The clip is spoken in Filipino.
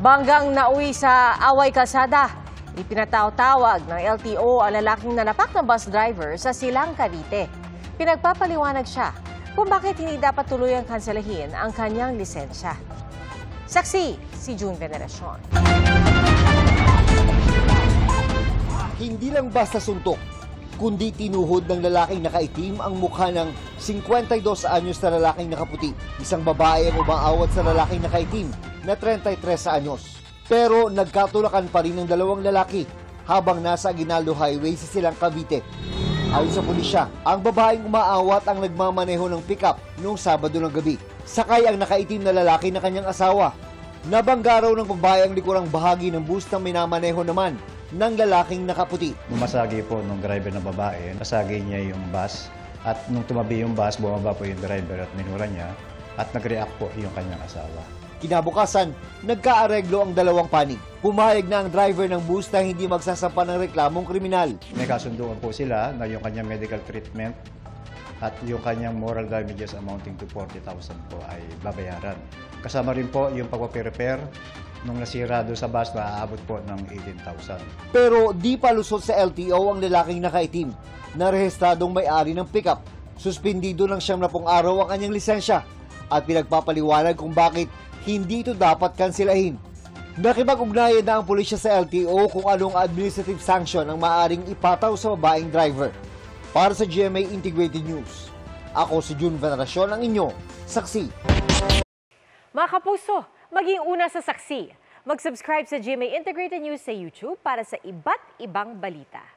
Banggang nauwi sa away kalsada. Ipinataw-tawag ng LTO ang lalaking nanapak ng bus driver sa Silang, Cavite. Pinagpapaliwanag siya kung bakit hindi dapat tuluyang kanselahin ang kanyang lisensya. Saksi si June Veneracion. Hindi lang basta suntok, kundi tinuhod ng lalaking nakaitim ang mukha ng 52 anyos na lalaking nakaputi. Isang babae ang umaawat sa lalaking nakaitim na 33 anyos. Pero nagkatulakan pa rin ng dalawang lalaki habang nasa Aguinaldo Highway sa Silang, Cavite. Ayon sa pulisya, ang babaeng umaawat ang nagmamaneho ng pickup noong Sabado ng gabi. Sakay ang nakaitim na lalaki na kanyang asawa. Nabangga raw ng babae ang likurang bahagi ng bus na minamaneho naman ng lalaking nakaputi. Bumasagi po nung driver na babae, nasagi niya yung bus at nung tumabi yung bus, bumaba po yung driver at minura niya at nag-react po yung kanyang asawa. Kinabukasan, nagkaareglo ang dalawang panig. Pumayag na ang driver ng bus na hindi magsasampa ng reklamong kriminal. May kasunduan po sila na yung kanyang medical treatment at yung kanyang moral damages amounting to 40,000 po ay babayaran. Kasama rin po yung pagpaparepair nung nasira doon sa bus na aabot po ng 18,000. Pero di pa lusot sa LTO ang lalaking nakaitim na rehistradong may-ari ng pickup. Suspendido ng 70 araw ang kanyang lisensya at pinagpapaliwanag kung bakit hindi ito dapat kansilahin. Nakipag-ugnayan na ang pulisya sa LTO kung anong administrative sanction ang maaaring ipataw sa babaeng driver. Para sa GMA Integrated News, ako si June Veneracion, ang inyo saksi. Mga kapuso, maging una sa saksi. Mag-subscribe sa GMA Integrated News sa YouTube para sa iba't ibang balita.